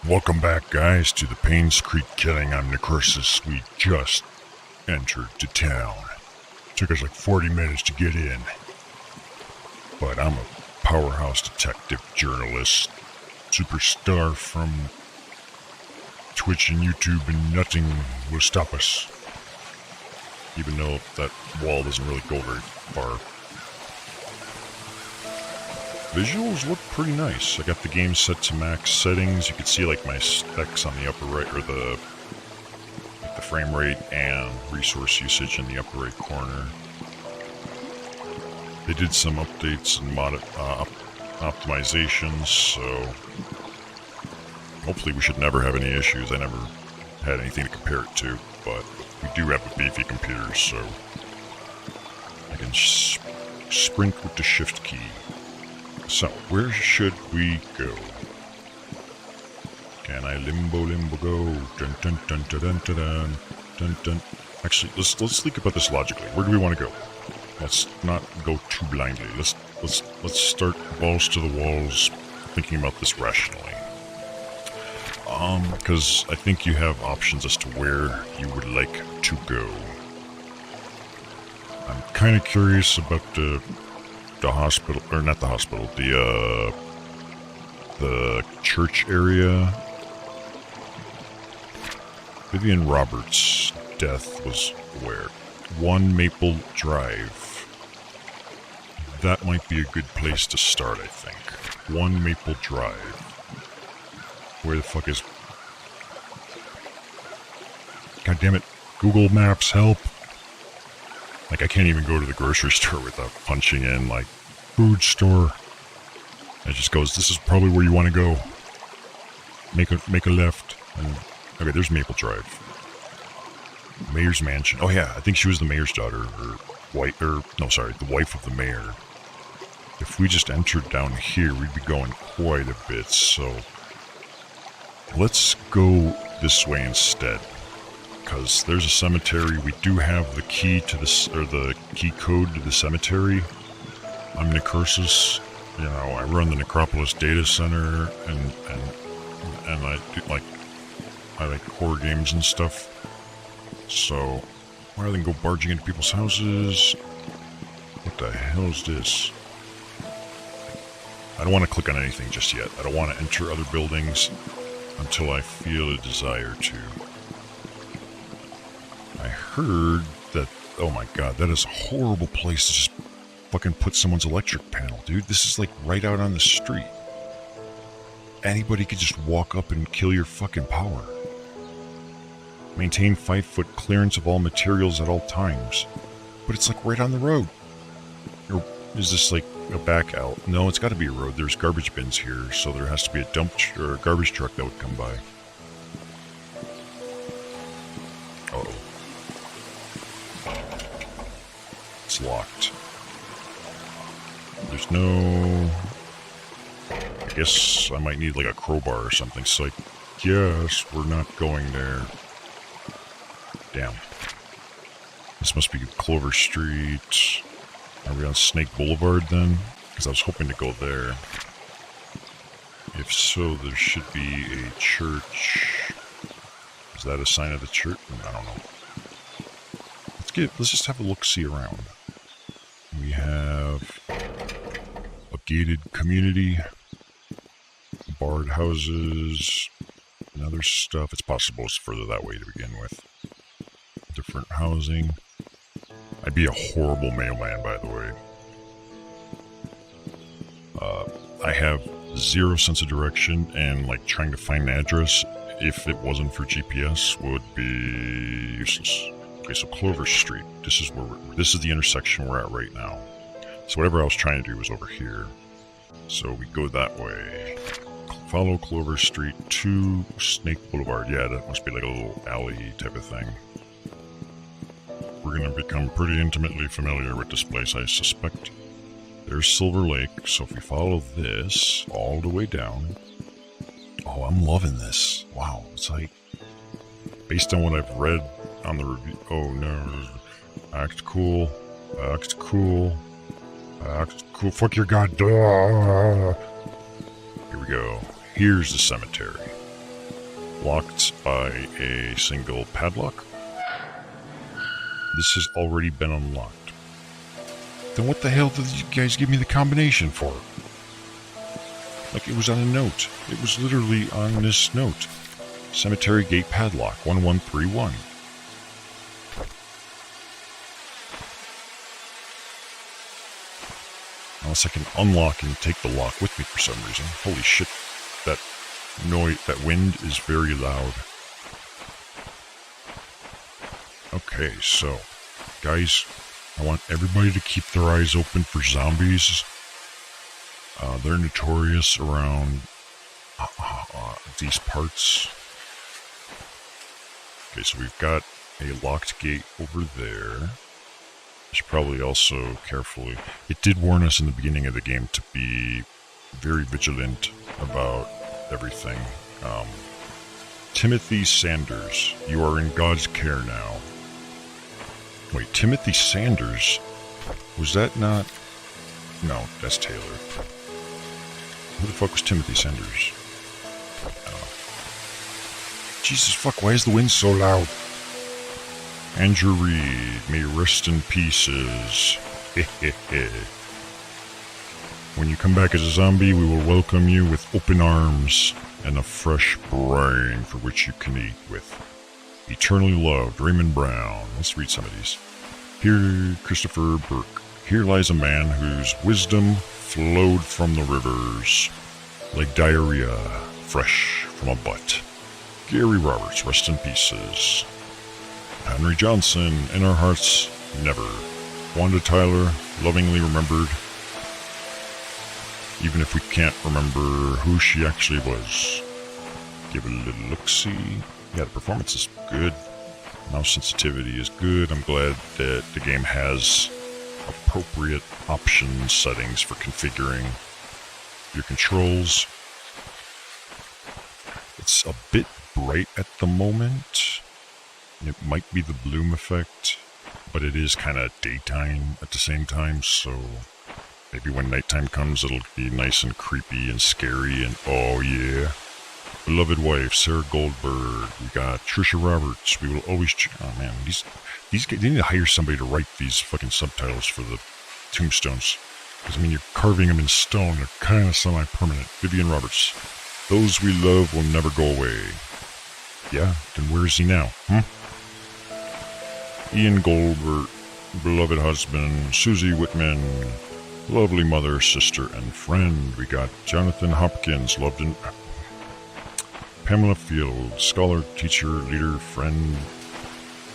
Welcome back, guys, to the Painscreek Killing. I'm Necroxix. We just entered the town. Took us like 40 minutes to get in. But I'm a powerhouse detective journalist, superstar from Twitch and YouTube, and nothing will stop us. Even though that wall doesn't really go very far. Visuals look pretty nice. I got the game set to max settings. You can see like my specs on the upper right, or the frame rate and resource usage in the upper right corner. They did some updates and optimizations, so hopefully we should never have any issues. I never had anything to compare it to, but we do have a beefy computer, so I can sprint with the shift key. So, where should we go? Can I limbo go? Dun dun dun dun dun dun dun dun. Actually, let's think about this logically. Where do we want to go? Let's not go too blindly. Let's start balls to the walls, thinking about this rationally. Because I think you have options as to where you would like to go. I'm kind of curious about the hospital, or not the hospital, the church area. Vivian Roberts' death was where? 1 Maple Drive. That might be a good place to start, I think. 1 Maple Drive. Where the fuck is... God damn it. Google Maps, help. Like, I can't even go to the grocery store without punching in, like, food store. It just goes, this is probably where you want to go. Make a left. And, okay, there's Maple Drive. Mayor's Mansion. Oh, yeah, I think she was the mayor's daughter, or the wife of the mayor. If we just entered down here, we'd be going quite a bit, so... Let's go this way instead. Because there's a cemetery. We do have the key to this, or the key code to the cemetery. I'm Necroxix. You know, I run the Necropolis data center, and I do like horror games and stuff. So rather than go barging into people's houses, what the hell is this? I don't want to click on anything just yet. I don't want to enter other buildings until I feel a desire to. I heard that, oh my god, that is a horrible place to just fucking put someone's electric panel, dude. This is like right out on the street. Anybody could just walk up and kill your fucking power. Maintain 5-foot clearance of all materials at all times. But it's like right on the road. Or is this like a back out? No, it's gotta be a road. There's garbage bins here, so there has to be a or a garbage truck that would come by. Uh-oh. It's locked. There's no... I guess I might need like a crowbar or something, so I guess we're not going there. Damn. This must be Clover Street. Are we on Snake Boulevard then? Because I was hoping to go there. If so, there should be a church. Is that a sign of the church? I don't know. Let's just have a look-see around. We have a gated community, barred houses, and other stuff. It's possible it's further that way to begin with. Different housing. I'd be a horrible mailman, by the way. I have 0 sense of direction, and like trying to find an address, if it wasn't for GPS, would be useless. Okay, so Clover Street. This is the intersection we're at right now. So whatever I was trying to do was over here. So we go that way. Follow Clover Street to Snake Boulevard. Yeah, that must be like a little alley type of thing. We're going to become pretty intimately familiar with this place, I suspect. There's Silver Lake, so if we follow this all the way down... Oh, I'm loving this. Wow, it's like... Based on what I've read on the review... Oh, no. Act cool. Act cool. Act cool. Fuck your god. Here we go. Here's the cemetery. Locked by a single padlock. This has already been unlocked. Then what the hell did you guys give me the combination for? Like it was on a note. It was literally on this note. Cemetery gate padlock 1131. Unless I can unlock and take the lock with me for some reason. Holy shit. That noise, that wind is very loud. Okay, so, guys, I want everybody to keep their eyes open for zombies. They're notorious around these parts. Okay, so we've got a locked gate over there. I should probably also carefully... It did warn us in the beginning of the game to be very vigilant about everything. Timothy Sanders, you are in God's care now. Wait, Timothy Sanders? Was that not... No, that's Taylor. Who the fuck was Timothy Sanders? I don't know. Jesus fuck, why is the wind so loud? Andrew Reed, may rest in pieces. When you come back as a zombie, we will welcome you with open arms and a fresh brain for which you can eat with. Eternally loved, Raymond Brown. Let's read some of these. Here, Christopher Burke. Here lies a man whose wisdom flowed from the rivers, like diarrhea, fresh from a butt. Gary Roberts, rest in pieces. Henry Johnson, in our hearts, never. Wanda Tyler, lovingly remembered, even if we can't remember who she actually was. Give it a little look-see. Yeah, the performance is good. Mouse sensitivity is good. I'm glad that the game has appropriate option settings for configuring your controls. It's a bit bright at the moment. It might be the bloom effect, but it is kind of daytime at the same time, so maybe when nighttime comes it'll be nice and creepy and scary and oh yeah. Beloved wife, Sarah Goldberg. We got Trisha Roberts. We will always... Oh man, these guys, they need to hire somebody to write these fucking subtitles for the tombstones. Because, I mean, you're carving them in stone. They're kind of semi-permanent. Vivian Roberts. Those we love will never go away. Yeah, then where is he now, Ian Goldberg, beloved husband. Susie Whitman, lovely mother, sister, and friend. We got Jonathan Hopkins, loved in... Pamela Field, scholar, teacher, leader, friend.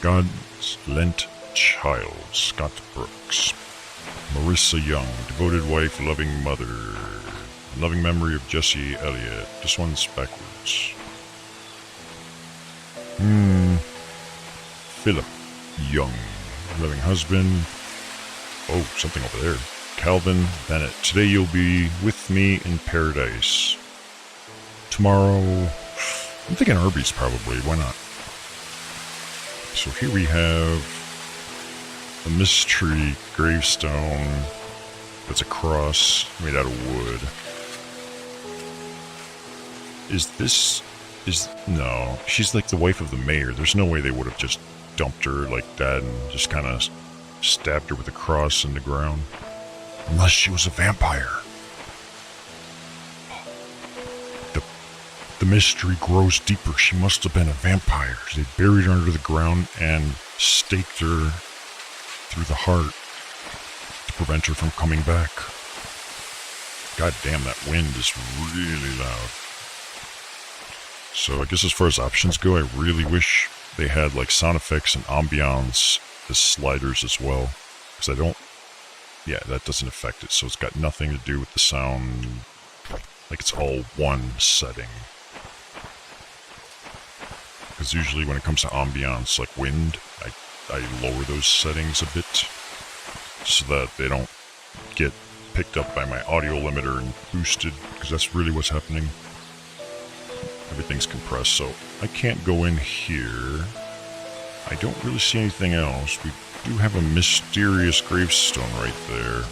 God's lent child, Scott Brooks. Marissa Young, devoted wife, loving mother. Loving memory of Jesse Elliott. This one's backwards. Philip Young, loving husband. Oh, something over there. Calvin Bennett. Today you'll be with me in paradise. Tomorrow, I'm thinking Arby's probably. Why not? So here we have a mystery gravestone that's a cross made out of wood. No, she's like the wife of the mayor. There's no way they would have just dumped her like that and just kind of stabbed her with a cross in the ground. Unless she was a vampire. The mystery grows deeper. She must have been a vampire. They buried her under the ground and staked her through the heart to prevent her from coming back. God damn, that wind is really loud. So I guess as far as options go, I really wish they had like sound effects and ambiance as sliders as well. Because I don't... Yeah, that doesn't affect it. So it's got nothing to do with the sound. Like it's all one setting. Because usually when it comes to ambiance, like wind, I lower those settings a bit. So that they don't get picked up by my audio limiter and boosted. Because that's really what's happening. Everything's compressed, so I can't go in here. I don't really see anything else. We do have a mysterious gravestone right there.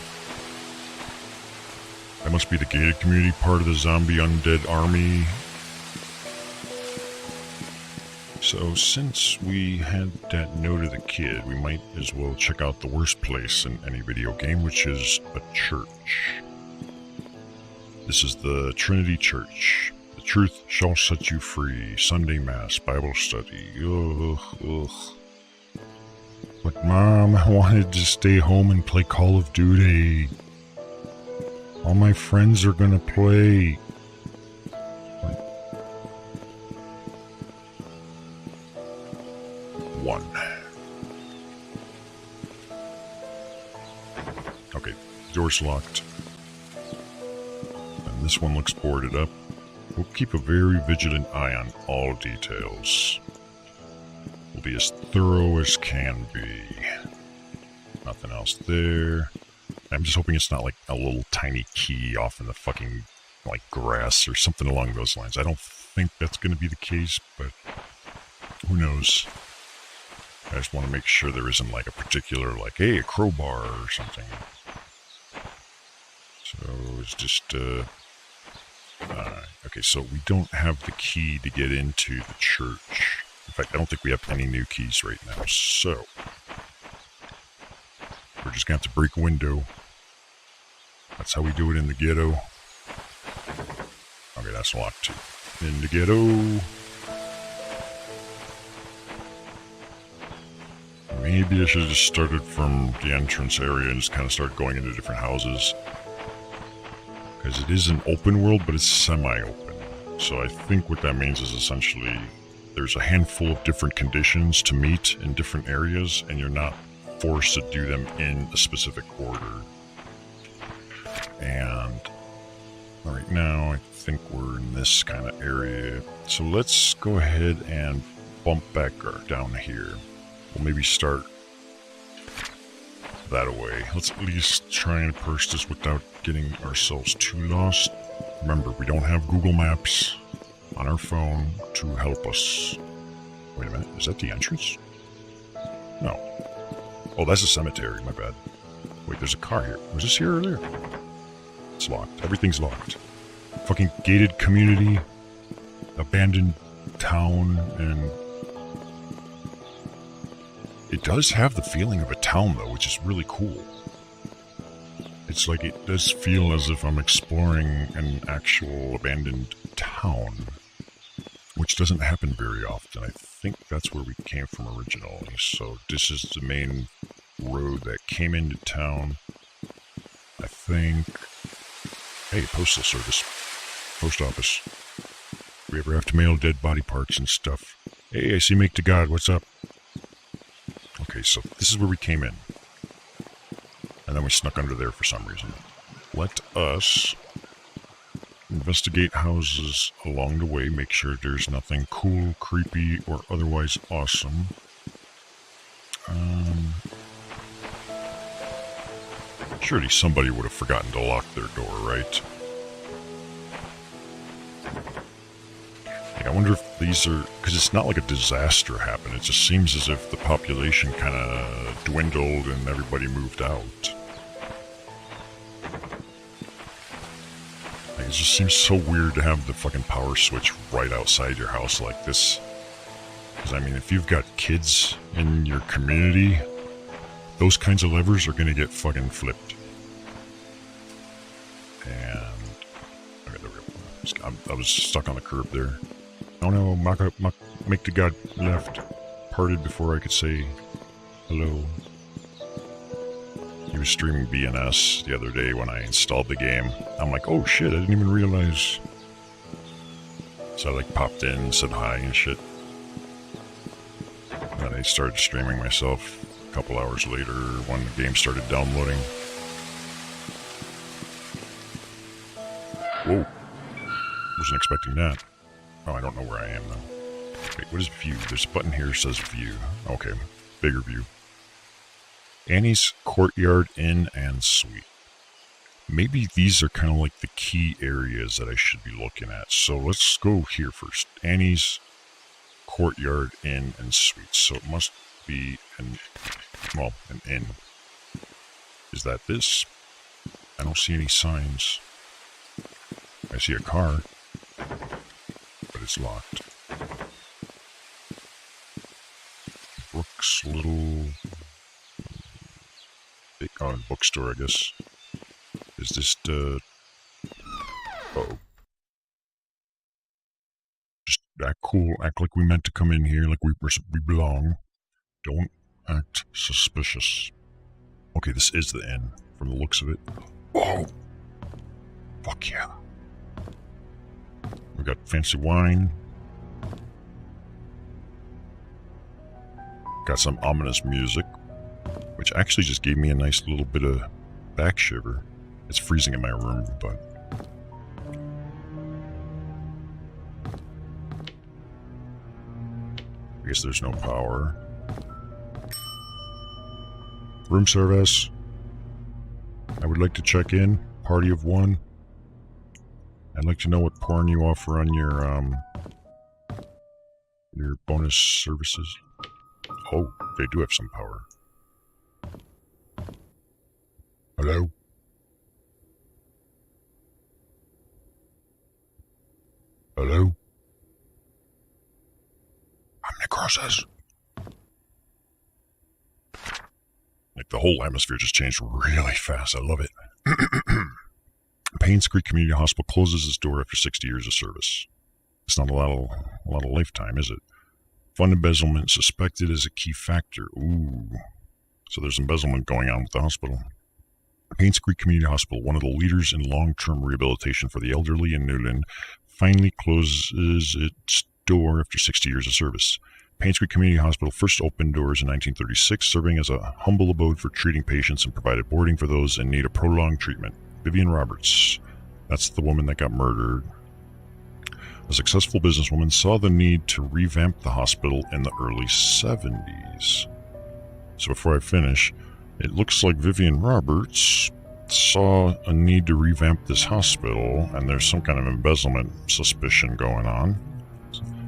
That must be the gated community part of the zombie undead army. So since we had that note of the kid, we might as well check out the worst place in any video game, which is a church. This is the Trinity Church. The truth shall set you free. Sunday Mass, Bible study. Ugh. But Mom, I wanted to stay home and play Call of Duty. All my friends are gonna play. One. Okay, door's locked. And this one looks boarded up. We'll keep a very vigilant eye on all details. We'll be as thorough as can be. Nothing else there. I'm just hoping it's not like a little tiny key off in the fucking, like, grass or something along those lines. I don't think that's going to be the case, but who knows. I just want to make sure there isn't like a particular, like, hey, a crowbar or something. So it's just, okay, so we don't have the key to get into the church. In fact, I don't think we have any new keys right now, so we're just gonna have to break a window. That's how we do it in the ghetto. Okay, that's locked too. In the ghetto. Maybe I should have just started from the entrance area and just kind of start going into different houses. Because it is an open world, but it's semi-open. So I think what that means is essentially there's a handful of different conditions to meet in different areas, and you're not forced to do them in a specific order. And right now, I think we're in this kind of area. So let's go ahead and bump back down here. We'll maybe start that away. Let's at least try and approach this without getting ourselves too lost. Remember, we don't have Google Maps on our phone to help us. Wait a minute, is that the entrance? No. Oh, that's a cemetery, my bad. Wait, there's a car here. Was this here earlier? It's locked. Everything's locked. Fucking gated community, abandoned town, and it does have the feeling of a town, though, which is really cool. It's like it does feel as if I'm exploring an actual abandoned town, which doesn't happen very often. I think that's where we came from originally. So this is the main road that came into town. I think... Hey, postal service. Post office. We ever have to mail dead body parts and stuff? Hey, I see Make to God. What's up? Okay, so this is where we came in. And then we snuck under there for some reason. Let us investigate houses along the way, make sure there's nothing cool, creepy, or otherwise awesome. Surely somebody would have forgotten to lock their door, right? I wonder if these are... Because it's not like a disaster happened. It just seems as if the population kind of dwindled and everybody moved out. Like, it just seems so weird to have the fucking power switch right outside your house like this. Because, I mean, if you've got kids in your community, those kinds of levers are going to get fucking flipped. And... Okay, there we go. I was stuck on the curb there. Oh no, Make to God left. Parted before I could say hello. He was streaming BNS the other day when I installed the game. I'm like, oh shit, I didn't even realize. So I like popped in, said hi and shit. And then I started streaming myself a couple hours later when the game started downloading. Whoa. Wasn't expecting that. Oh, I don't know where I am, though. Wait, what is view? There's a button here that says view. Okay, bigger view. Annie's Courtyard Inn and Suite. Maybe these are kind of like the key areas that I should be looking at. So let's go here first. Annie's Courtyard Inn and Suite. So it must be an inn. Is that this? I don't see any signs. I see a car. But it's locked. Necroxix little bookstore, I guess. Is this the... Uh-oh. Just act cool, act like we meant to come in here, like we belong. Don't act suspicious. Okay, this is the inn, from the looks of it. Whoa! Fuck yeah. We got fancy wine. Got some ominous music, which actually just gave me a nice little bit of back shiver. It's freezing in my room, but... I guess there's no power. Room service. I would like to check in. Party of one. I'd like to know what porn you offer on your bonus services. Oh, they do have some power. Hello? Hello? I'm Necroxix. Like, the whole atmosphere just changed really fast. I love it. Painscreek Community Hospital closes its door after 60 years of service. It's not a lot of lifetime, is it? Fund embezzlement suspected as a key factor. Ooh. So there's embezzlement going on with the hospital. Painscreek Community Hospital, one of the leaders in long-term rehabilitation for the elderly in Newland, finally closes its door after 60 years of service. Painscreek Community Hospital first opened doors in 1936, serving as a humble abode for treating patients and provided boarding for those in need of prolonged treatment. Vivian Roberts, that's the woman that got murdered. A successful businesswoman saw the need to revamp the hospital in the early 70s. So before I finish, it looks like Vivian Roberts saw a need to revamp this hospital, and there's some kind of embezzlement suspicion going on.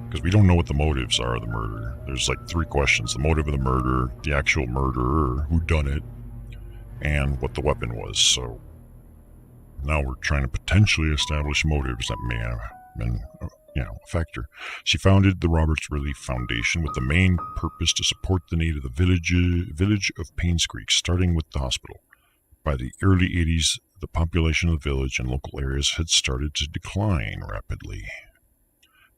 Because we don't know what the motives are of the murder. There's like 3 questions. The motive of the murder, the actual murderer, who done it, and what the weapon was. So now we're trying to potentially establish motives that may have been, a factor. She founded the Roberts Relief Foundation with the main purpose to support the need of the village of Painscreek, starting with the hospital. By the early 80s, the population of the village and local areas had started to decline rapidly.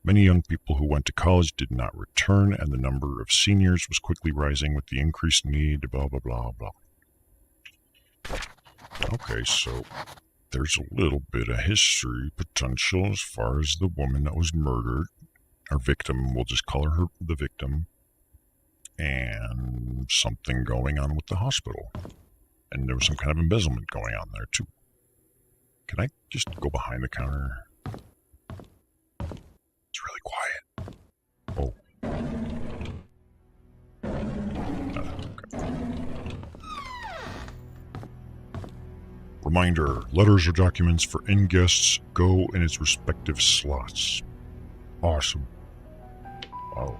Many young people who went to college did not return, and the number of seniors was quickly rising with the increased need, blah, blah, blah, blah. Okay, so there's a little bit of history potential as far as the woman that was murdered, or victim, we'll just call her the victim, and something going on with the hospital. And there was some kind of embezzlement going on there, too. Can I just go behind the counter? It's really quiet. Oh. Okay. Reminder, letters or documents for in-guests go in its respective slots. Awesome. Wow.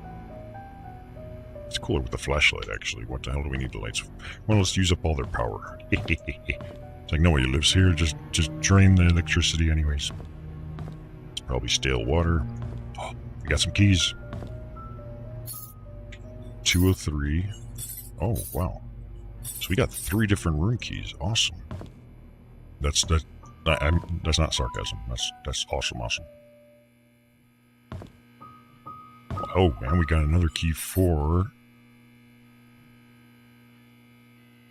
It's cooler with the flashlight, actually. What the hell do we need the lights for? Well, let's use up all their power. It's like nobody lives here. Just drain the electricity anyways. Probably stale water. Oh, we got some keys. 203. Oh, wow. So we got 3 different room keys. Awesome. That's not sarcasm. That's awesome. Oh, and we got another key for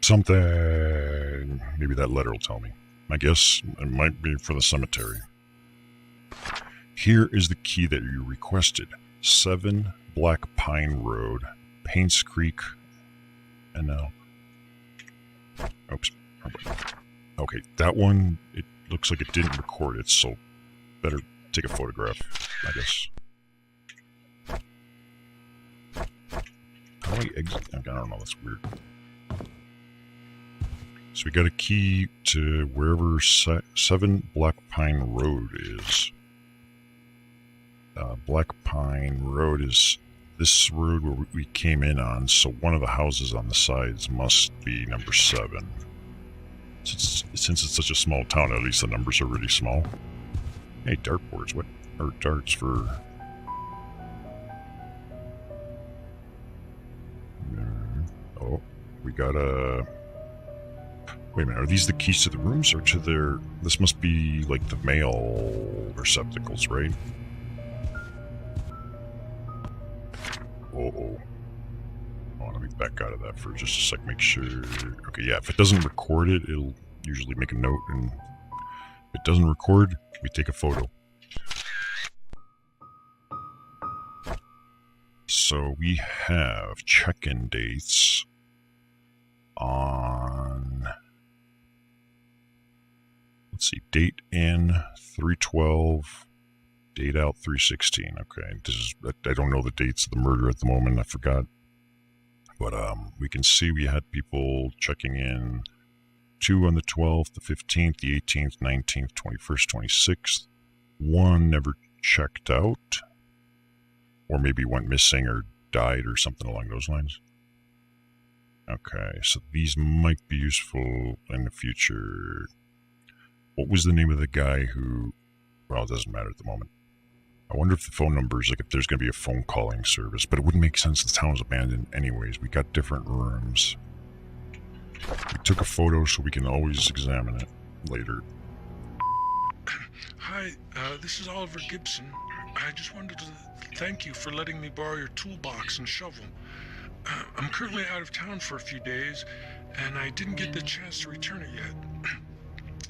something. Maybe that letter will tell me. I guess it might be for the cemetery. Here is the key that you requested. 7 Black Pine Road, Painscreek, and now... Oops. Okay, that one, it looks like it didn't record it, so better take a photograph, I guess. How do I exit? I don't know, that's weird. So we got a key to wherever 7 Black Pine Road is. Black Pine Road is this road where we came in on, so one of the houses on the sides must be number 7. Since it's such a small town, at least the numbers are really small. Hey, dartboards, what are darts for? we got a... Wait a minute, are these the keys to the rooms or to their... This must be like the mail receptacles, right? Uh-oh. Oh, let me back out of that for just a sec, make sure... Okay, yeah, if it doesn't record it, it'll usually make a note, and if it doesn't record, we take a photo. So we have check-in dates on... Let's see, date in 3/12, date out 3/16. Okay, this is, I don't know the dates of the murder at the moment, I forgot. But we can see we had people checking in 2 on the 12th, the 15th, the 18th, 19th, 21st, 26th. 1 never checked out, or maybe went missing or died or something along those lines. Okay, so these might be useful in the future. What was the name of the guy who... Well, it doesn't matter at the moment. I wonder if the phone numbers, like if there's going to be a phone calling service, but it wouldn't make sense. The town was abandoned anyways. We got different rooms. We took a photo so we can always examine it later. Hi, this is Oliver Gibson. I just wanted to thank you for letting me borrow your toolbox and shovel. I'm currently out of town for a few days, and I didn't get the chance to return it yet.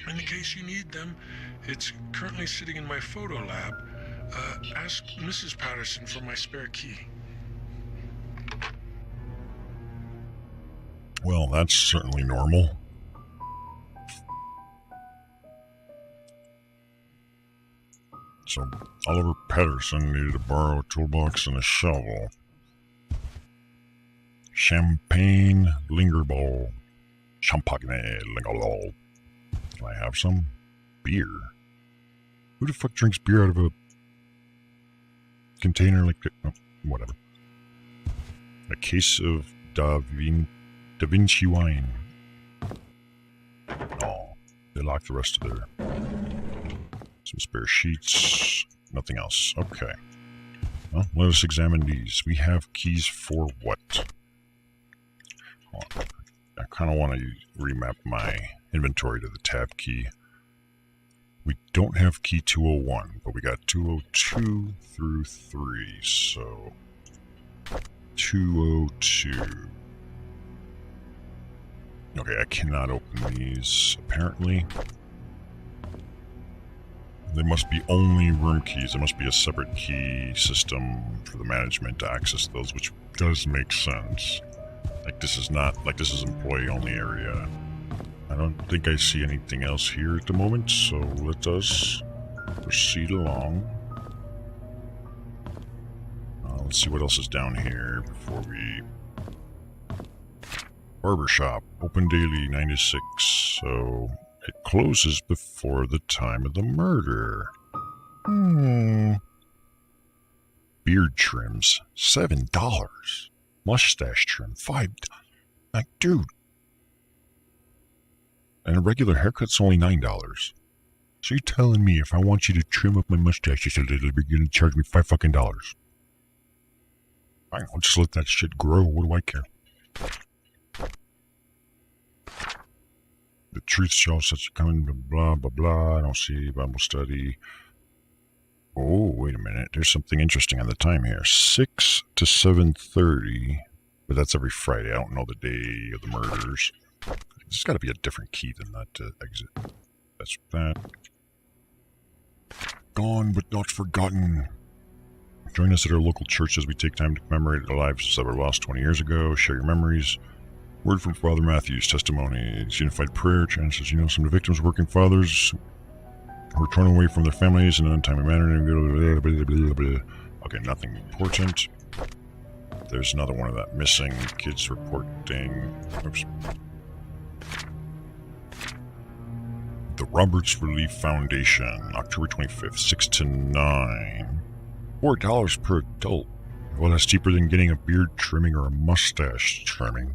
In the case you need them, it's currently sitting in my photo lab. Ask Mrs. Patterson for my spare key. Well, that's certainly normal. So, Oliver Patterson needed to borrow a toolbox and a shovel. Champagne linger ball. Champagne linger ball. Can I have some? Beer? Who the fuck drinks beer out of a container like that? Oh, whatever. A case of Da Vinci wine. Oh, they locked the rest of their... Some spare sheets. Nothing else. Okay. Well, let us examine these. We have keys for what? I kind of want to remap my inventory to the tab key. We don't have key 201, but we got 202 through 3, so 202. Okay, I cannot open these, apparently. They must be only room keys. There must be a separate key system for the management to access those, which does make sense. Like, this is not, like, this is employee-only area. I don't think I see anything else here at the moment, so let us proceed along. Let's see what else is down here before we... Barbershop, open daily, 9 to 6, so it closes before the time of the murder. Beard trims, $7. Mustache trim, $5. Like, dude. And a regular haircut's only $9. So you're telling me if I want you to trim up my mustache just a little bit, you're gonna charge me $5 fucking dollars? Fine, I'll just let that shit grow. What do I care? The truth shall set you coming, blah, blah, blah. I don't see Bible study. Oh, wait a minute. There's something interesting on the time here. 6 to 7:30. But that's every Friday. I don't know the day of the murders. There's got to be a different key than that to exit. That's that. Gone but not forgotten. Join us at our local church as we take time to commemorate the lives that were lost 20 years ago. Share your memories. Word from Father Matthew's testimony. It's unified prayer. Chances, you know, some of the victims were working fathers who were torn away from their families in an untimely manner. Okay, nothing important. There's another one of that missing. Kids reporting. Oops. The Roberts Relief Foundation, October 25th, 6 to 9. $4 per adult. Well, that's cheaper than getting a beard trimming or a mustache trimming.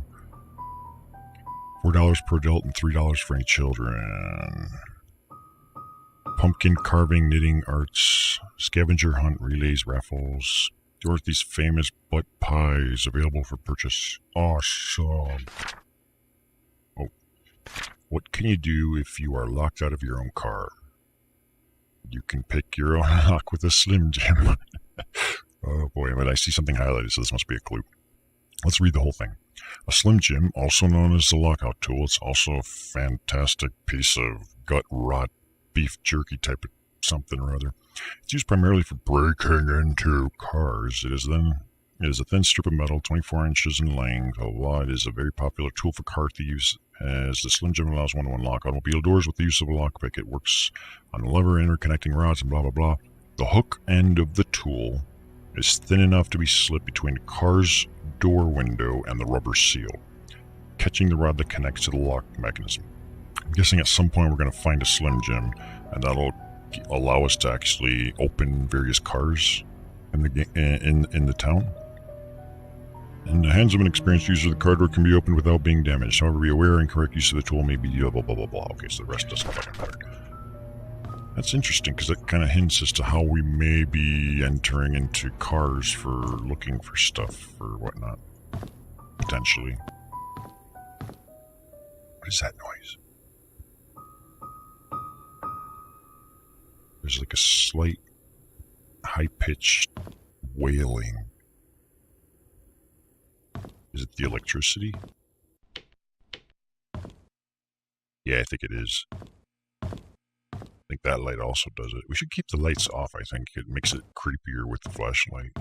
$4 per adult and $3 for any children. Pumpkin carving, knitting arts, scavenger hunt, relays, raffles. Dorothy's famous butt pies available for purchase. Awesome. What can you do if you are locked out of your own car? You can pick your own lock with a Slim Jim. Oh boy, but I see something highlighted, so this must be a clue. Let's read the whole thing. A Slim Jim, also known as the lockout tool, it's also a fantastic piece of gut rot beef jerky type of something or other. It's used primarily for breaking into cars. It is a thin strip of metal, 24 inches in length. It is a very popular tool for car thieves, as the Slim Jim allows one to unlock automobile doors with the use of a lockpick. It works on a lever, interconnecting rods, and blah blah blah. The hook end of the tool is thin enough to be slipped between the car's door window and the rubber seal, catching the rod that connects to the lock mechanism. I'm guessing at some point we're going to find a Slim Jim, and that'll allow us to actually open various cars in the town. In the hands of an experienced user, the car door can be opened without being damaged. However, be aware incorrect use of the tool may be blah blah blah blah. Okay, so the rest doesn't fucking matter. That's interesting because that kind of hints as to how we may be entering into cars for looking for stuff or whatnot. Potentially. What is that noise? There's like a slight high-pitched wailing. Is it the electricity? Yeah, I think it is. I think that light also does it. We should keep the lights off, I think. It makes it creepier with the flashlight.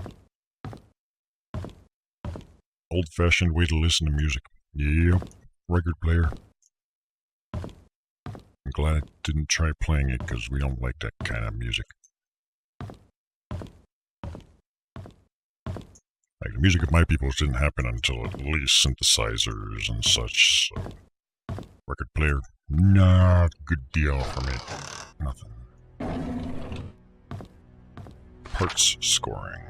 Old-fashioned way to listen to music. Yeah, record player. I'm glad I didn't try playing it because we don't like that kind of music. Like, the music of my people didn't happen until at least synthesizers and such, so... Record player, nah, good deal for me. Nothing. Parts scoring.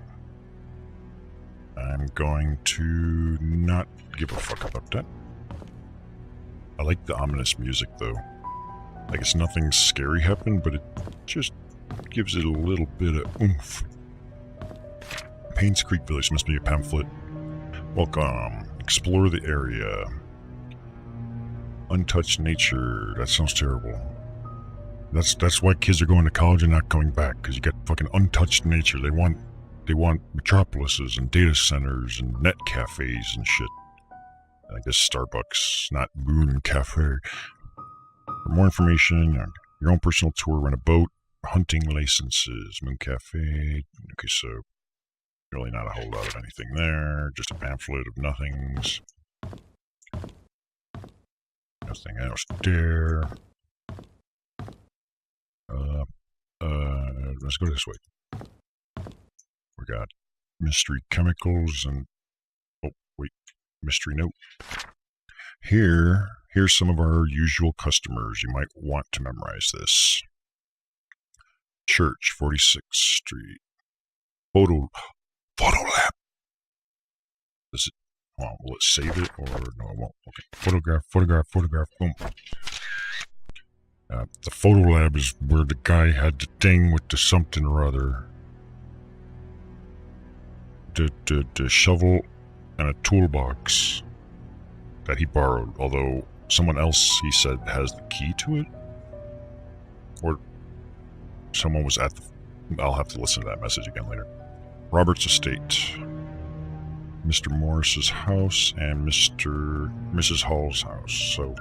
I'm going to not give a fuck about that. I like the ominous music, though. Like, it's nothing scary happened, but it just gives it a little bit of oomph. Painscreek Village must be a pamphlet. Welcome. Explore the area. Untouched nature. That sounds terrible. That's why kids are going to college and not coming back, because you got fucking untouched nature. They want metropolises and data centers and net cafes and shit. I guess Starbucks, not Moon Cafe. For more information, your own personal tour, rent a boat, hunting licenses, Moon Cafe. Okay, so really not a whole lot of anything there. Just a pamphlet of nothings. Nothing else there. Let's go this way. We got mystery chemicals and... Oh, wait. Mystery note. Here's some of our usual customers. You might want to memorize this. Church, 46th Street. Photo lab. Does it... Well, will it save it or no, it won't? Okay. Photograph, boom. The photo lab is where the guy had the thing with the something or other. The shovel and a toolbox that he borrowed, although someone else, he said, has the key to it? Or someone was at the... I'll have to listen to that message again later. Robert's estate. Mr. Morris's house and Mrs. Hall's house. So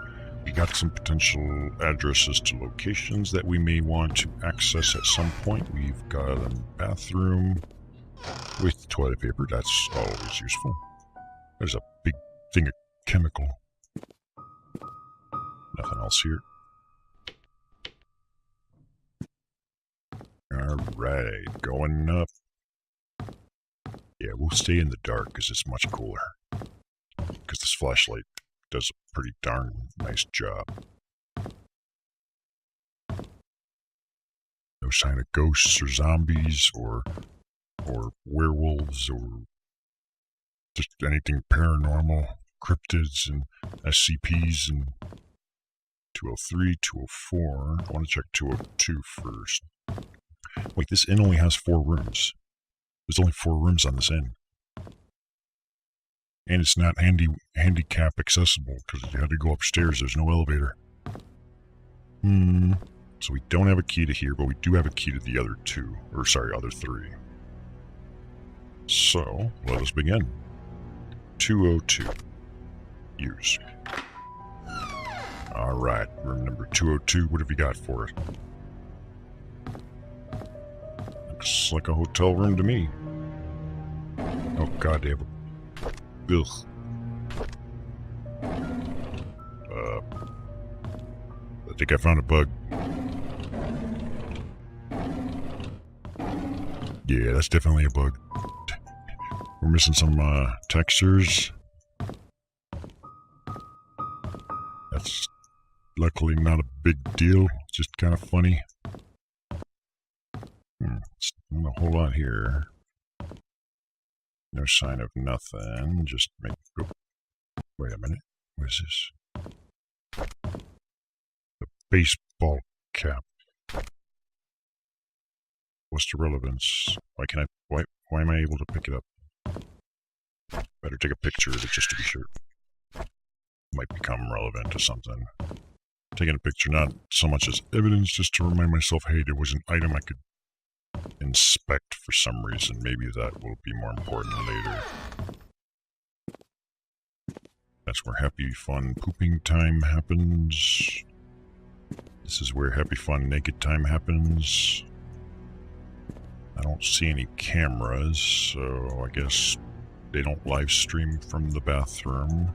we got some potential addresses to locations that we may want to access at some point. We've got a bathroom with toilet paper. That's always useful. There's a big thing of chemical. Nothing else here. Alright, going up. Yeah, we'll stay in the dark because it's much cooler. Because this flashlight does a pretty darn nice job. No sign of ghosts or zombies or werewolves or just anything paranormal. Cryptids and SCPs and 203, 204. I want to check 202 first. Wait, this inn only has 4 rooms. There's only 4 rooms on this inn. And it's not handicap accessible because you had to go upstairs. There's no elevator. So we don't have a key to here, but we do have a key to the other two. Or sorry, other three. So, let us begin. 202. Use. Alright, room number 202. What have you got for it? Looks like a hotel room to me. Oh god, they have a... Ugh. I think I found a bug. Yeah, that's definitely a bug. We're missing some textures. That's luckily not a big deal. It's just kind of funny. It's not a whole lot here. No sign of nothing. Just make... Oh, wait a minute. What is this? A baseball cap. What's the relevance? Why am I able to pick it up? Better take a picture of it just to be sure. Might become relevant to something. Taking a picture not so much as evidence, just to remind myself, hey, there was an item I could inspect for some reason. Maybe that will be more important later. That's where happy, fun, pooping time happens. This is where happy, fun, naked time happens. I don't see any cameras, so I guess they don't live stream from the bathroom.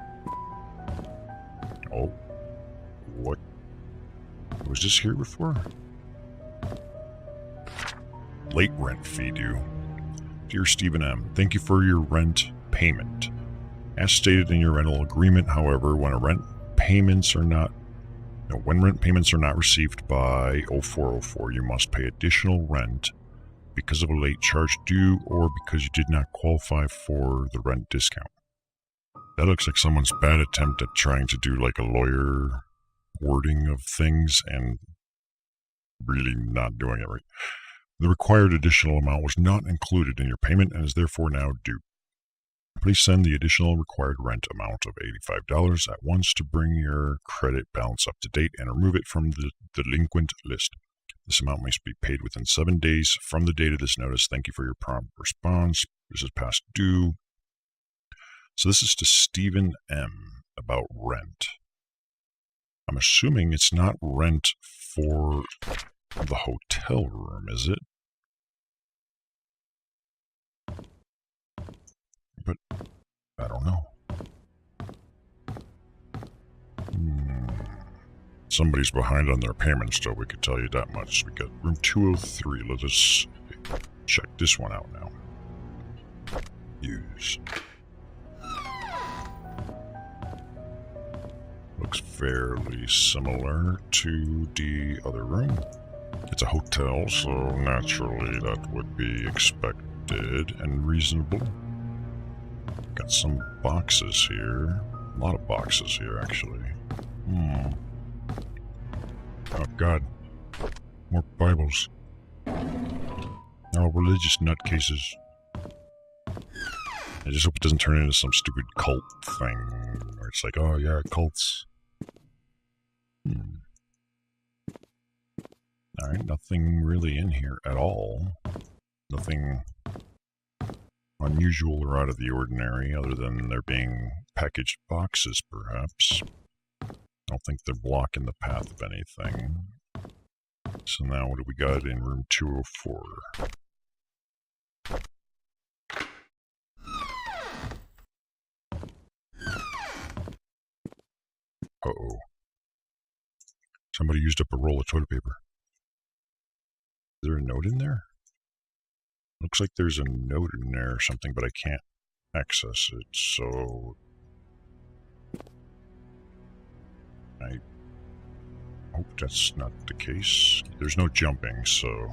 Oh. What? Was this here before? Late rent fee due. Dear Stephen M., thank you for your rent payment. As stated in your rental agreement, however, when rent payments are not received by 0404, you must pay additional rent because of a late charge due or because you did not qualify for the rent discount. That looks like someone's bad attempt at trying to do like a lawyer wording of things and really not doing it right. The required additional amount was not included in your payment and is therefore now due. Please send the additional required rent amount of $85 at once to bring your credit balance up to date and remove it from the delinquent list. This amount must be paid within 7 days from the date of this notice. Thank you for your prompt response. This is past due. So this is to Stephen M. about rent. I'm assuming it's not rent for the hotel room, is it? But I don't know. Somebody's behind on their payments, so we could tell you that much. We got room 203. Let us check this one out now. Use. Looks fairly similar to the other room. It's a hotel, so naturally that would be expected and reasonable. Got some boxes here. A lot of boxes here, actually. Oh god. More Bibles. Oh, religious nutcases. I just hope it doesn't turn into some stupid cult thing, where it's like, oh yeah, cults. Alright, nothing really in here at all. Nothing unusual or out of the ordinary, other than there being packaged boxes, perhaps. I don't think they're blocking the path of anything. So now what do we got in room 204? Uh-oh. Somebody used up a roll of toilet paper. Is there a note in there? Looks like there's a note in there or something, but I can't access it, so... I hope that's not the case. There's no jumping, so...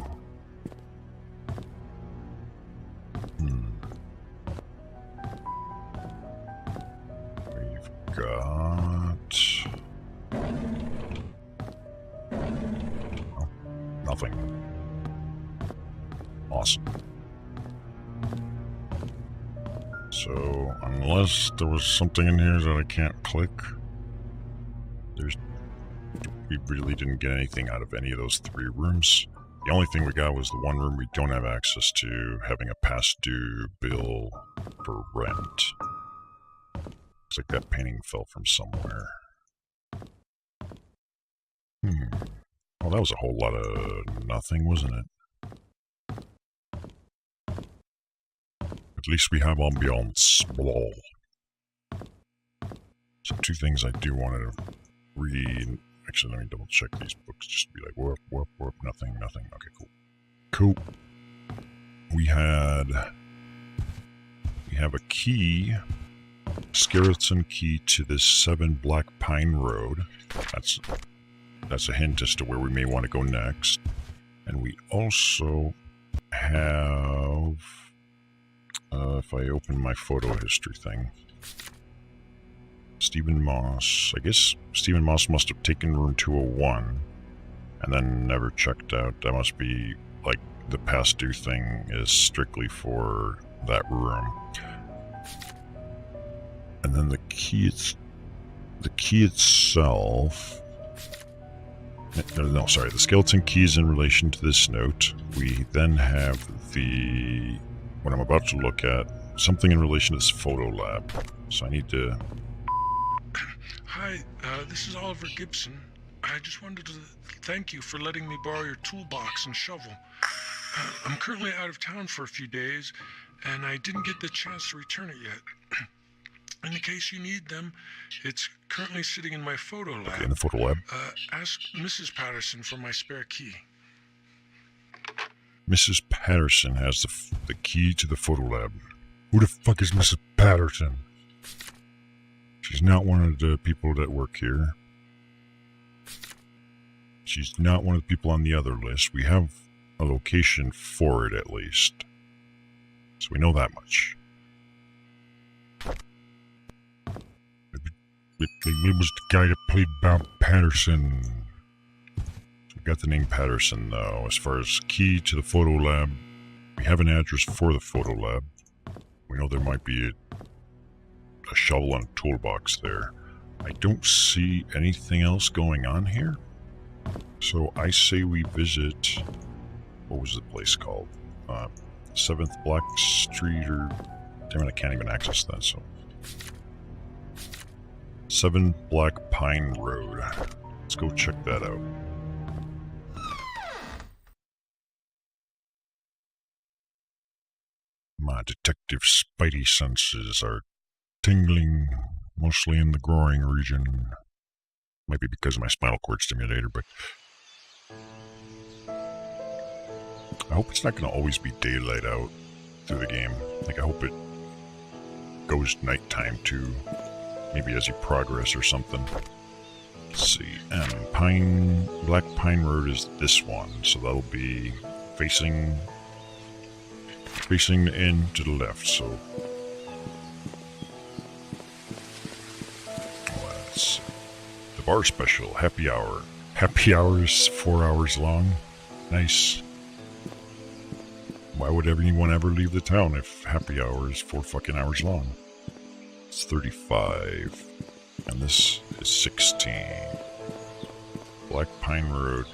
We've got... Oh, nothing. Awesome. So, unless there was something in here that I can't click, we really didn't get anything out of any of those 3 rooms. The only thing we got was the one room we don't have access to, having a past due bill for rent. Looks like that painting fell from somewhere. Well, that was a whole lot of nothing, wasn't it? At least we have ambiance. Blah. So 2 things I do want to read. Actually, let me double check these books just to be like, whoop, nothing. Okay, cool. We have a key, skeleton key to this 7 Black Pine Road. That's a hint as to where we may want to go next. And we also have, if I open my photo history thing, Stephen Moss. I guess Stephen Moss must have taken room 201 and then never checked out. That must be like the past due thing is strictly for that room. And then the key itself. No, sorry. The skeleton key is in relation to this note. We then have what I'm about to look at, something in relation to this photo lab. So I need to. Hi, this is Oliver Gibson. I just wanted to thank you for letting me borrow your toolbox and shovel. I'm currently out of town for a few days, and I didn't get the chance to return it yet. In the case you need them, it's currently sitting in my photo lab. Okay, in the photo lab. Ask Mrs. Patterson for my spare key. Mrs. Patterson has the key to the photo lab. Who the fuck is Mrs. Patterson? She's not one of the people that work here. She's not one of the people on the other list. We have a location for it, at least. So we know that much. It was the guy that played Bob Patterson. So we got the name Patterson, though. As far as key to the photo lab, we have an address for the photo lab. We know there might be a shovel and a toolbox there. I don't see anything else going on here. So I say we visit, what was the place called? 7th Black Street, or damn it, I can't even access that, so 7 Black Pine Road. Let's go check that out. My detective spidey senses are tingling, mostly in the groin region. Might be because of my spinal cord stimulator, but I hope it's not going to always be daylight out through the game. Like, I hope it goes nighttime too. Maybe as you progress or something. Let's see. Black Pine Road is this one, so that'll be facing in to the left, so let's see. The bar special, happy hour. Happy hour is 4 hours long. Nice. Why would anyone ever leave the town if happy hour is 4 fucking hours long? It's 35. And this is 16. Black Pine Road.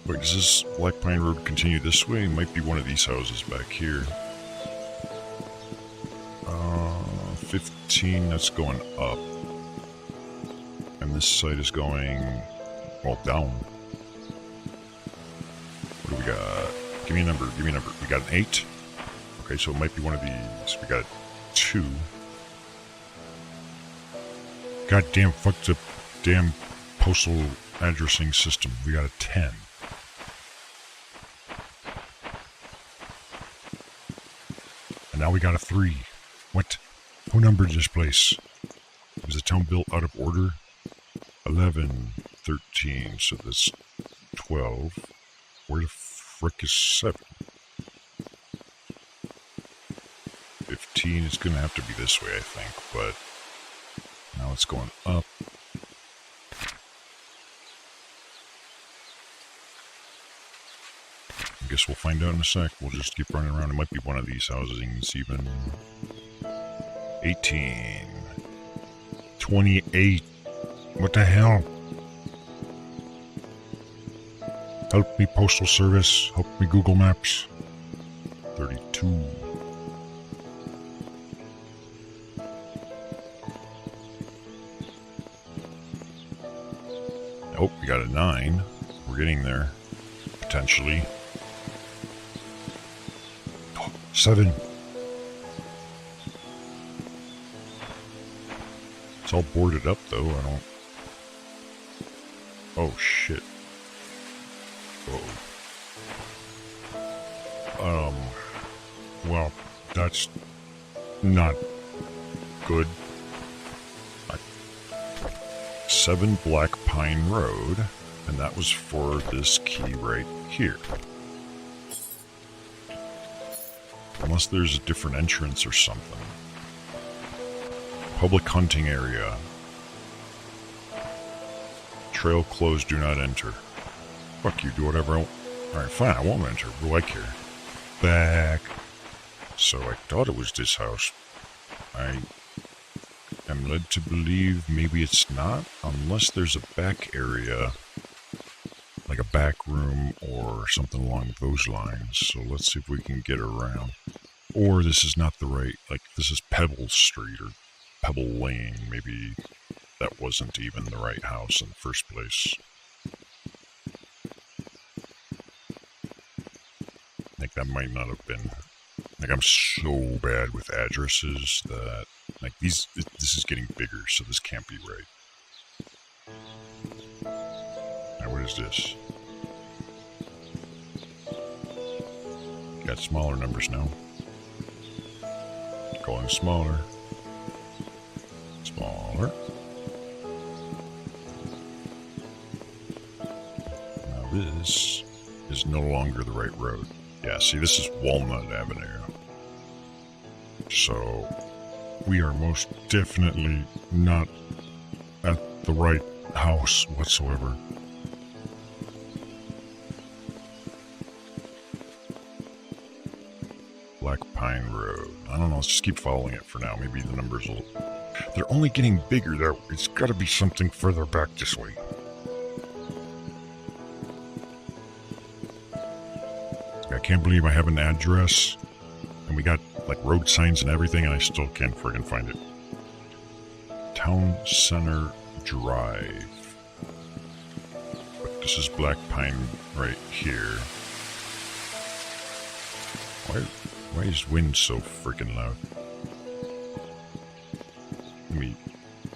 Wait, does this Black Pine Road continue this way? It might be one of these houses back here. 15, that's going up. And this side is going, well, down. What do we got? Give me a number, give me a number. We got an 8. Okay, so it might be one of these. We got a 2. Goddamn, fuck the damn postal addressing system. We got a 10. And now we got a 3. What? Who numbered this place? Was the town built out of order? 11, 13, so that's 12. Where the frick is 7? 15 is going to have to be this way, I think, but now it's going up. I guess we'll find out in a sec. We'll just keep running around. It might be one of these housings even. 18. 28. What the hell? Help me, Postal Service. Help me, Google Maps. 32. Oh, we got a 9. We're getting there. Potentially. Oh, 7. It's all boarded up, though. I don't... Oh, shit. Whoa. Well, that's not good. 7 Black Pine Road, and that was for this key right here. Unless there's a different entrance or something. Public hunting area. Trail closed, do not enter. Fuck you, do whatever I want. Alright, fine, I won't enter. What do I care? Back. So I thought it was this house. I am led to believe maybe it's not, unless there's a back area, like a back room or something along those lines. So let's see if we can get around. Or this is not the right, like this is Pebble Street or Pebble Lane. Maybe that wasn't even the right house in the first place. Like that might not have been. Like I'm so bad with addresses that like this is getting bigger, so this can't be right. Now what is this? Got smaller numbers now. Going smaller. Smaller. Now this is no longer the right road. Yeah, see, this is Walnut Avenue. So, we are most definitely not at the right house whatsoever. Black Pine Road. I don't know, let's just keep following it for now. Maybe the numbers will... They're only getting bigger, though. It's gotta be something further back this way. I can't believe I have an address, and we got, like, road signs and everything, and I still can't friggin' find it. Town Center Drive. But this is Black Pine right here. Why is wind so freaking loud?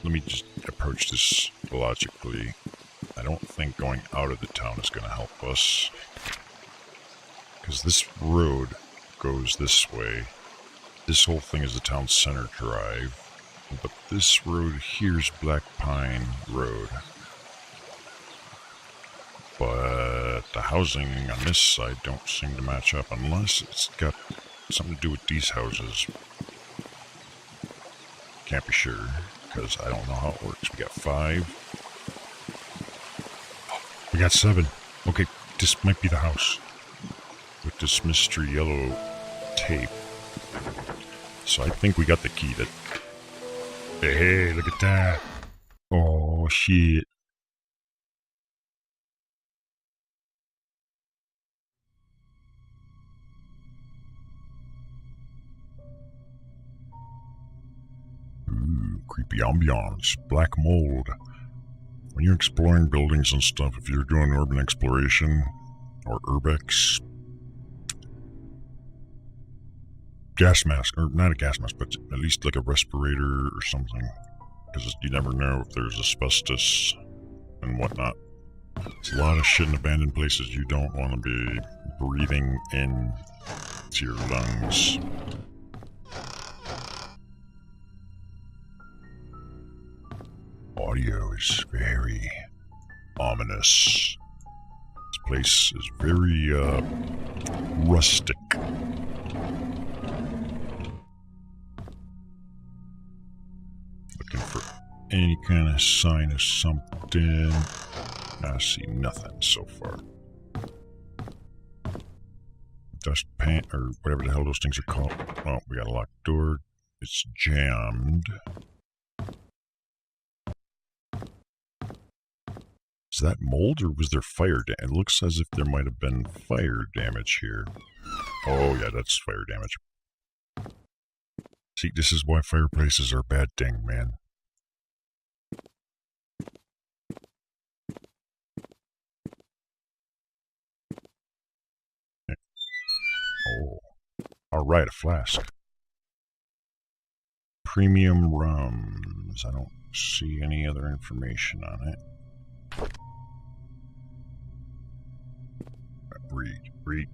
Let me just approach this logically. I don't think going out of the town is going to help us. Because this road goes this way. This whole thing is the town center drive. But this road here's Black Pine Road. But the housing on this side don't seem to match up unless it's got something to do with these houses. Can't be sure, because I don't know how it works. We got 5. We got 7. Okay, this might be the house. With this mystery yellow tape. So I think we got the key that... Hey, look at that. Oh, shit. Ooh, creepy ambiance. Black mold. When you're exploring buildings and stuff, if you're doing urban exploration or urbex, gas mask, or not a gas mask, but at least like a respirator or something, because you never know if there's asbestos and whatnot. It's a lot of shit in abandoned places you don't want to be breathing in to your lungs. Audio is very ominous. This place is very rustic. Looking for any kind of sign of something. I see nothing so far. Dust pan, or whatever the hell those things are called. Oh, we got a locked door. It's jammed. Is that mold or was there fire damage? It looks as if there might have been fire damage here. Oh yeah, that's fire damage. See, this is why fireplaces are a bad thing, man. Oh. Alright, a flask. Premium rums. I don't see any other information on it. Read.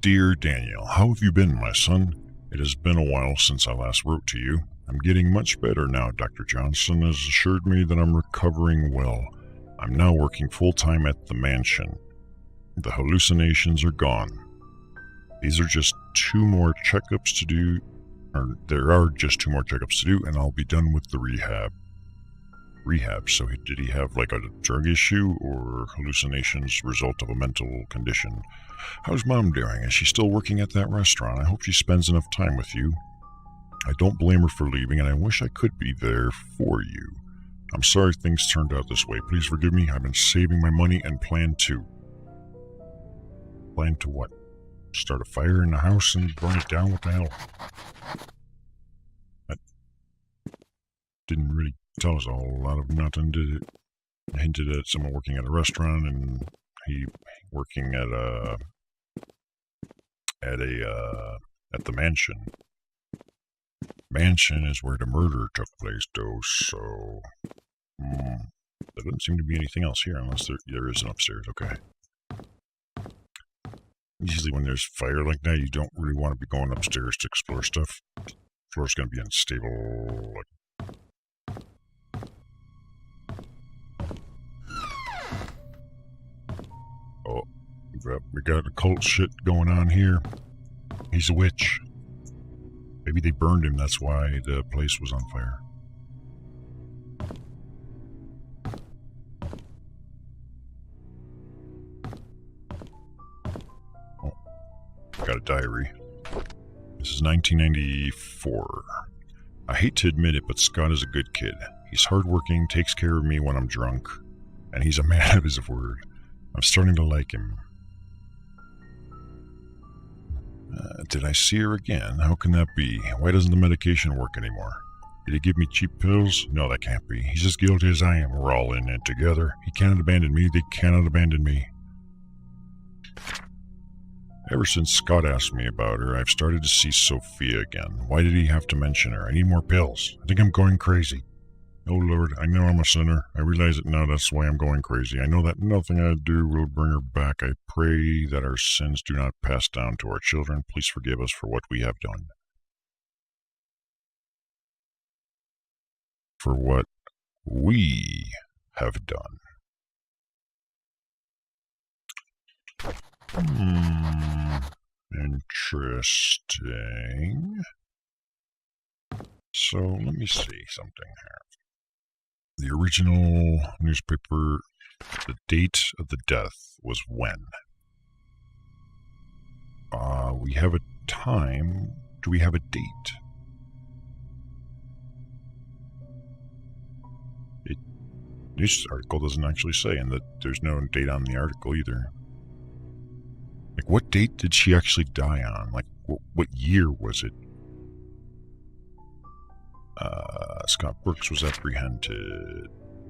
Dear Daniel, how have you been, my son? It has been a while since I last wrote to you. I'm getting much better now. Dr. Johnson has assured me that I'm recovering well. I'm now working full-time at the mansion. The hallucinations are gone. These are just 2 more checkups to do, or there are just 2 more checkups to do, and I'll be done with the rehab. So did he have like a drug issue or hallucinations result of a mental condition? How's Mom doing? Is she still working at that restaurant? I hope she spends enough time with you. I don't blame her for leaving, and I wish I could be there for you. I'm sorry things turned out this way. Please forgive me. I've been saving my money and plan to... Plan to what? Start a fire in the house and burn it down? What the hell? That didn't really tell us a whole lot of nothing, did it? Hinted at someone working at a restaurant and he working at the mansion. Mansion is where the murder took place, though, so... there doesn't seem to be anything else here unless there is an upstairs, okay. Usually when there's fire like that, you don't really want to be going upstairs to explore stuff. The floor's going to be unstable. Oh, we got occult shit going on here. He's a witch. Maybe they burned him, that's why the place was on fire. Oh, got a diary. This is 1994. I hate to admit it, but Scott is a good kid. He's hardworking, takes care of me when I'm drunk, and he's a man of his word. I'm starting to like him. Did I see her again? How can that be? Why doesn't the medication work anymore? Did he give me cheap pills? No, that can't be. He's as guilty as I am. We're all in it together. He cannot abandon me. They cannot abandon me. Ever since Scott asked me about her, I've started to see Sophia again. Why did he have to mention her? I need more pills. I think I'm going crazy. Oh Lord, I know I'm a sinner. I realize it now, that's why I'm going crazy. I know that nothing I do will bring her back. I pray that our sins do not pass down to our children. Please forgive us for what we have done. For what we have done. Interesting. So, let me see something here. The original newspaper, the date of the death was when? We have a time. Do we have a date? This article doesn't actually say, and that there's no date on the article either. Like, what date did she actually die on? Like, what year was it? Scott Brooks was apprehended.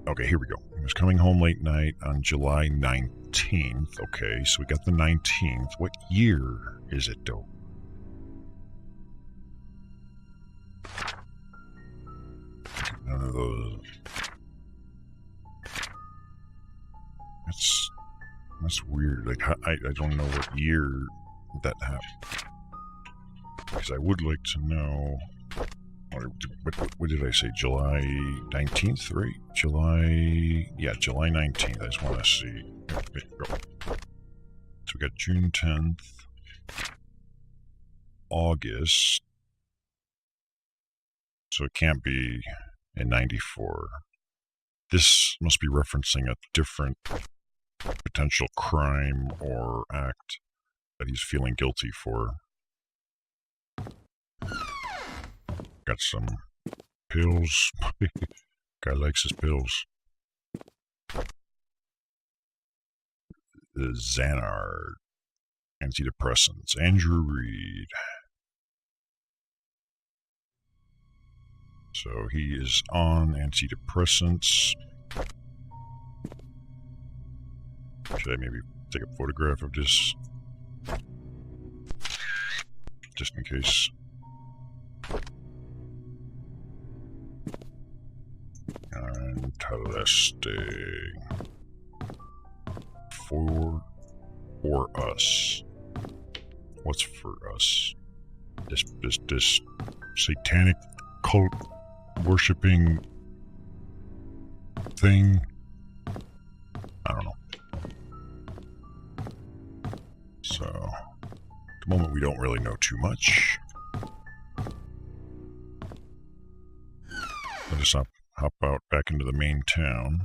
Okay, here we go. He was coming home late night on July 19th. Okay, so we got the 19th. What year is it, though? None of those. That's weird. Like, I don't know what year that happened. Because I would like to know... What did I say? July 19th, right? Yeah, July 19th. I just want to see. Okay, go. So we got June 10th, August. So it can't be in 94. This must be referencing a different potential crime or act. that he's feeling guilty for. Got some pills. Guy likes his pills. The Xanard. Antidepressants. Andrew Reed. So he is on antidepressants. Should I maybe take a photograph of this? Just in case. I'm testing. For us. What's for us? This satanic cult worshipping thing? I don't know. So, at the moment we don't really know too much. Let us hop out back into the main town.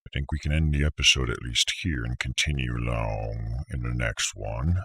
I think we can end the episode at least here and continue along in the next one.